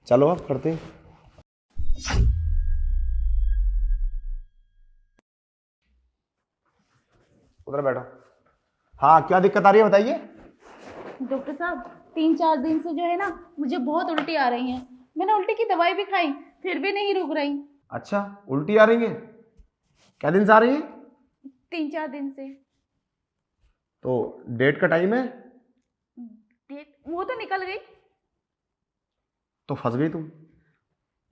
चलो अब करते हैं। उधर बैठो। हाँ, क्या दिक्कत आ रही है बताइए। डॉक्टर साहब 3-4 दिन से जो है ना मुझे बहुत उल्टी आ रही है। मैंने उल्टी की दवाई भी खाई फिर भी नहीं रुक रही। अच्छा, उल्टी आ रही है? क्या दिन से आ रही है? 3-4 दिन से। तो डेट का टाइम है? डेट वो तो निकल गई। तो फंस गई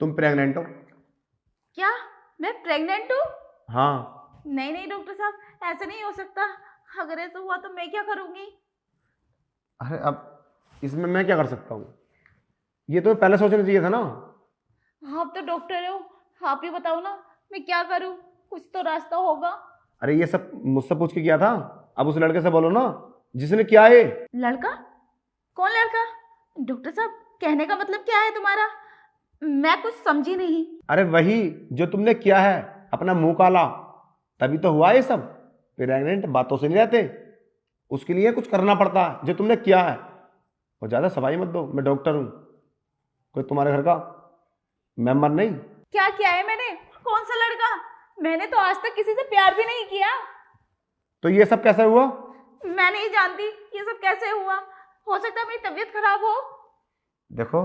तुम प्रेग्नेंट हो। क्या मैं प्रेग्नेंट हूँ? हाँ। नहीं नहीं डॉक्टर साहब ऐसा नहीं हो सकता। अगर ऐसा हुआ तो मैं क्या करूँगी? अरे अब इसमें मैं क्या कर सकता हूँ? ये तो पहले सोचना चाहिए था ना। आप तो डॉक्टर हो, आप ही बताओ ना मैं क्या करूँ। कुछ तो रास्ता होगा। अरे ये सब मुझसे पूछ के किया था। अब उस लड़के से बोलो ना जिसने किया है। लड़का? कौन लड़का? डॉक्टर साहब कहने का मतलब क्या है तुम्हारा? मैं कुछ समझी नहीं। अरे वही जो तुमने किया है, अपना मुंह काला, तभी तो हुआ ये सब। प्रेग्नेंट बातों से नहीं रहते, उसके लिए कुछ करना पड़ता है जो तुमने किया है। और ज्यादा सफाई मत दो, मैं डॉक्टर हूँ, कोई तुम्हारे घर का मेंबर नहीं। क्या किया है मैंने? कौन सा लड़का? मैंने तो आज तक किसी से प्यार भी नहीं किया। तो ये सब कैसे हुआ? मैं नहीं जानती ये सब कैसे हुआ। हो सकता है मेरी तबीयत खराब हो। देखो,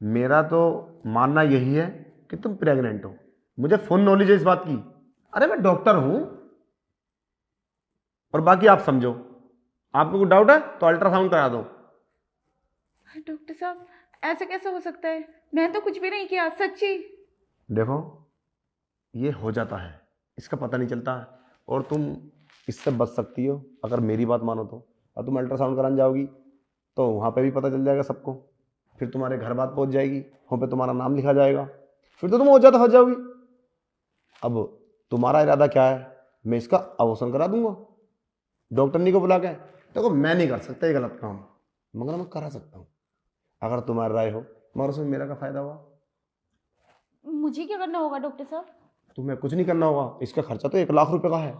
मेरा तो मानना यही है कि तुम प्रेग्नेंट हो। मुझे फुल नॉलेज है इस बात की। अरे मैं डॉक्टर हूं। और बाकी आप समझो, आपको कोई डाउट है तो अल्ट्रासाउंड करा दो। डॉक्टर साहब ऐसे कैसे हो सकता है? मैंने तो कुछ भी नहीं किया सच्ची। देखो, ये हो जाता है, इसका पता नहीं चलता है। और तुम इससे बच सकती हो अगर मेरी बात मानो तो। और तुम अल्ट्रासाउंड कराने जाओगी तो वहाँ पे भी पता चल जाएगा सबको। फिर तुम्हारे घर बात पहुँच जाएगी, वहाँ पे तुम्हारा नाम लिखा जाएगा। फिर तो तुम हो जाता फंस जाओगी। अब तुम्हारा इरादा क्या है? मैं इसका अबॉर्शन करा दूंगा डॉक्टरनी को बुला के। देखो, मैं नहीं कर सकता ये गलत काम, मगर मैं करा सकता हूँ अगर तुम्हारी राय हो, मगर उसमें मेरा क्या फायदा हुआ? मुझे क्या करना होगा डॉक्टर साहब? तुम्हें कुछ नहीं करना होगा, इसका खर्चा तो 1 लाख रुपए का है।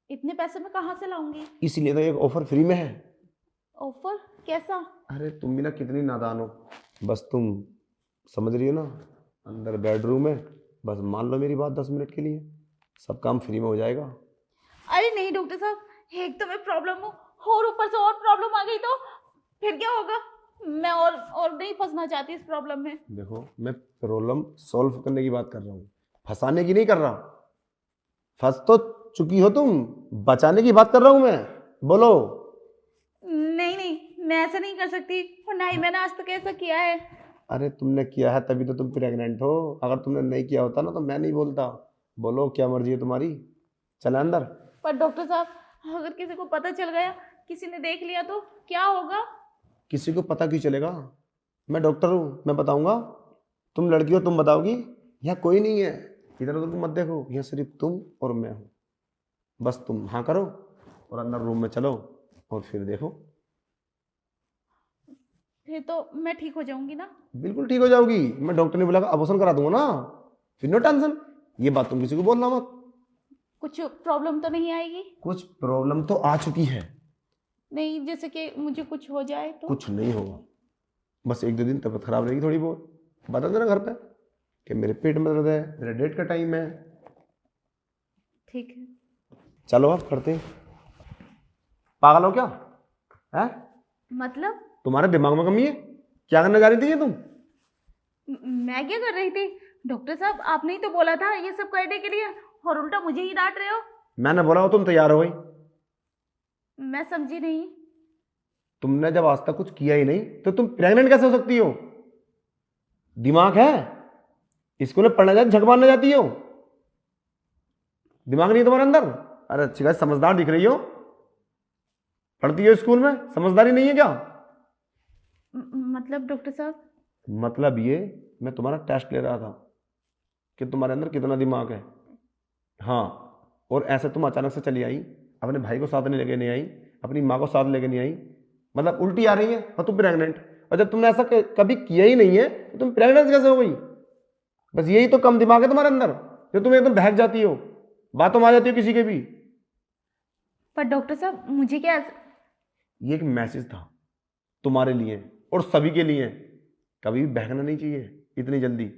इतने पैसे मैं कहाँ से लाऊंगी? इसीलिए तो एक ऑफर फ्री में है। ऑफर? कैसा? अरे तुम भी ना कितनी नादान हो। बस तुम समझ रही हो ना, अंदर बेडरूम है, बस मान लो मेरी बात 10 मिनट के लिए, सब काम फ्री में हो जाएगा। अरे नहीं डॉक्टर साहब, एक तो मैं प्रॉब्लम हूँ और ऊपर से और प्रॉब्लम आ गई तो फिर क्या होगा? मैं और नहीं फंसना चाहती इस प्रॉब्लम में। देखो, मैं प्रॉब्लम सॉल्व करने की बात कर रहा हूँ, फंसाने की नहीं कर रहा। फंस तो चुकी हो तुम, बचाने की बात कर रहा हूँ मैं। बोलो। नहीं नहीं मैं ऐसा नहीं कर सकती और ना ही मैंने आज तक ऐसा किया है। अरे तुमने किया है तभी तो तुम प्रेग्नेंट हो। अगर तुमने नहीं किया होता ना तो मैं नहीं बोलता। बोलो, क्या मर्जी है तुम्हारी, चले अंदर। पर डॉक्टर साहब अगर किसी को पता चल गया, किसी ने देख लिया तो क्या होगा? किसी को पता क्यों चलेगा? मैं डॉक्टर हूँ, मैं बताऊंगा। तुम लड़की हो, तुम बताओगी। यहाँ कोई नहीं है, इधर उधर तुम मत देखो, यहाँ सिर्फ तुम और मैं हूँ। बस तुम हाँ करो और अंदर रूम में चलो और फिर देखो। फिर तो मैं ठीक हो जाऊंगी ना? बिल्कुल ठीक हो जाओगी, मैं डॉक्टर ने बुलाकर अबॉर्शन करा दूंगा ना। फिर नो टेंशन। ये बात तुम किसी को बोलना मत। कुछ प्रॉब्लम तो नहीं आएगी? कुछ प्रॉब्लम तो आ चुकी है। नहीं जैसे कि मुझे कुछ हो जाए तो? कुछ नहीं होगा, बस 1-2 दिन तबीयत खराब रहेगी थोड़ी बहुत। बता देना घर पे कि मेरे पेट में दर्द है, मेरे डेट का टाइम है। ठीक है। चलो अब करते हैं। पागल हो क्या है? मतलब? तुम्हारे दिमाग में कमी है? क्या करने जा रही थी ये तुम? मैं क्या कर रही थी? डॉक्टर साहब आपने ही तो बोला था ये सब करने के लिए और उल्टा मुझे ही डांट रहे हो। मैंने बोला हो तुम तैयार हो गई। मैं समझी नहीं। तुमने जब आज तक कुछ किया ही नहीं तो तुम प्रेग्नेंट कैसे हो सकती हो? दिमाग है? स्कूल में पढ़ने जाती, झक मारने जाती हो? दिमाग नहीं है तुम्हारे अंदर? अरे अच्छी खासी समझदार दिख रही हो, पढ़ती हो स्कूल में, समझदारी नहीं है क्या? मतलब डॉक्टर साहब? मतलब ये, मैं तुम्हारा टेस्ट ले रहा था कि तुम्हारे अंदर कितना दिमाग है। हाँ, और ऐसे तुम अचानक से चली आई, अपने भाई को साथ नहीं लेके नहीं आई, अपनी माँ को साथ लेके नहीं आई, मतलब उल्टी आ रही है और तुम प्रेग्नेंट। और जब तुमने ऐसा कभी किया ही नहीं है तो तुम प्रेग्नेंट कैसे हो गई? बस यही तो कम दिमाग है तुम्हारे अंदर, जो तुम एकदम बहक जाती हो, बातों में आ जाती हो किसी के भी। पर डॉक्टर साहब मुझे क्या ये एक मैसेज था तुम्हारे लिए और सभी के लिए कभी भी बहकना नहीं चाहिए इतनी जल्दी।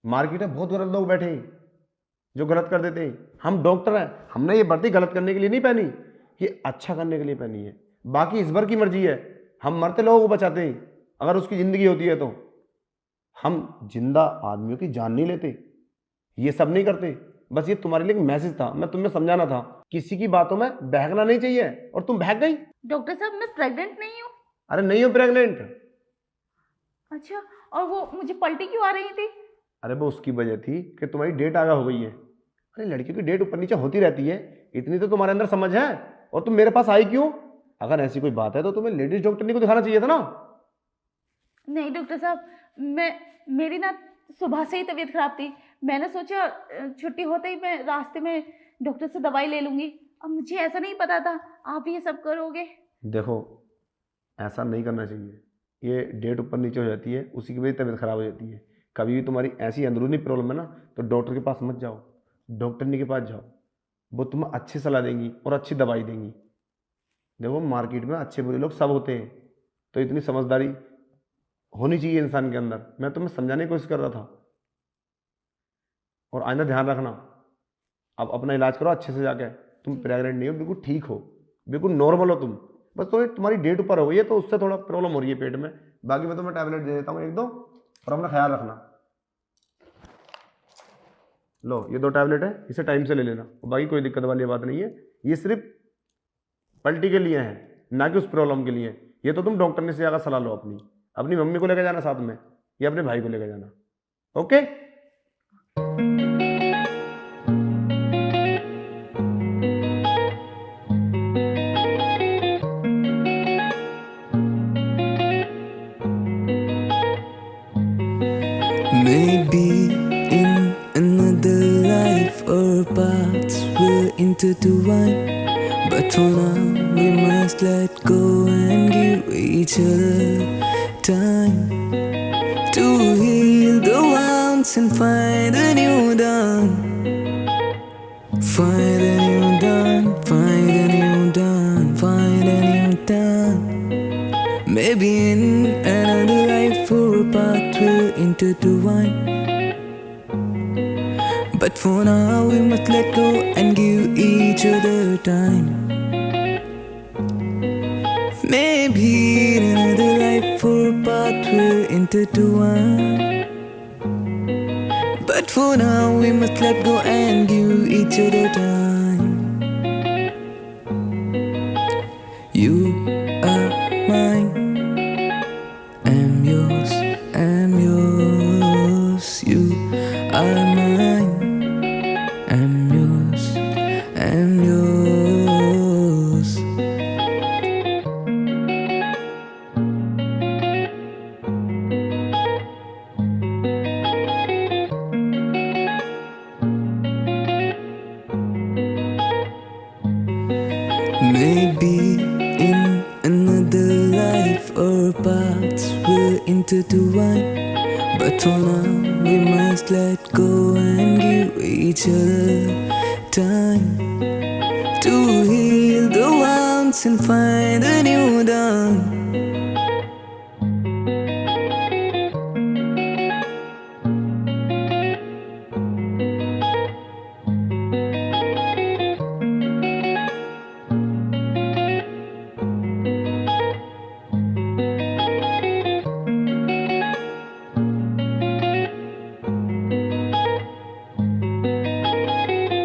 मार्केट में बहुत गलत लोग बैठे हैं जो गलत कर देते हैं। हम डॉक्टर हैं, हमने ये वर्दी गलत करने के लिए नहीं पहनी, ये अच्छा करने के लिए पहनी है। बाकी ईश्वर की मर्जी है, हम मरते लोगों को बचाते हैं अगर उसकी ज़िंदगी होती है तो। हम जिंदा आदमियों की जान नहीं लेते, ये सब नहीं करते। बस ये तुम्हारे लिए एक मैसेज था, मैं तुम्हें समझाना था, किसी की बातों में बहकना नहीं चाहिए। और तुम बहक गई। डॉक्टर साहब मैं प्रेग्नेंट नहीं हूँ। अरे नहीं हो प्रेग्नेंट। अच्छा, और वो मुझे पलटी क्यों आ रही थी? अरे वो उसकी वजह थी कि तुम्हारी डेट आगे हो गई है। अरे लड़कियों की डेट ऊपर नीचे होती रहती है, इतनी तो तुम्हारे अंदर समझ है। और तुम मेरे पास आई क्यों? अगर ऐसी कोई बात है तो तुम्हें लेडीज डॉक्टर को दिखाना चाहिए था ना। नहीं डॉक्टर साहब, मेरी ना सुबह से ही तबीयत खराब थी। मैंने सोचा छुट्टी होते ही मैं रास्ते में डॉक्टर से दवाई ले लूँगी। अब मुझे ऐसा नहीं पता था आप ये सब करोगे। देखो ऐसा नहीं करना चाहिए, ये डेट ऊपर नीचे हो जाती है, उसी की वजह से तबीयत खराब हो जाती है। कभी भी तुम्हारी ऐसी अंदरूनी प्रॉब्लम है ना तो डॉक्टर के पास मत जाओ, डॉक्टरनी के पास जाओ, वो तुम्हें अच्छी सलाह देंगी और अच्छी दवाई देंगी। देखो मार्केट में अच्छे बुरे लोग सब होते हैं, तो इतनी समझदारी होनी चाहिए इंसान के अंदर। मैं तुम्हें समझाने की कोशिश कर रहा था। और आइंदा ध्यान रखना, अब अपना इलाज करो अच्छे से जाके। तुम प्रेग्नेंट नहीं हो, बिल्कुल ठीक हो, बिल्कुल नॉर्मल हो तुम। बस तो तुम्हारी डेट ऊपर हो गई है तो उससे थोड़ा प्रॉब्लम हो रही है पेट में। बाकी मैं तुम्हें टैबलेट दे देता हूँ एक दो, और अपना ख्याल रखना। लो ये 2 टैबलेट है, इसे टाइम से ले लेना। बाकी कोई दिक्कत वाली बात नहीं है, ये सिर्फ पलटी के लिए है ना कि उस प्रॉब्लम के लिए। ये तो तुम डॉक्टर ने से जाकर सलाह लो अपनी। अपनी मम्मी को लेकर जाना साथ में, या अपने भाई को लेकर जाना। Okay. Maybe in another life our paths will intertwine, but for now we must let go and give each other time to heal the wounds and find a new dawn. Find a new dawn, find a new dawn, find a new dawn. Maybe in another life our path will intertwine, but for now we must let go and give each other time. Maybe in another life our path will intertwine, but for now we must let go and give each other time. You are mine, I'm yours, I'm yours. You are mine, I'm yours, I'm yours. Maybe in another life our paths will intertwine, but for now we must let go and give each other time to heal the wounds and find a new dawn.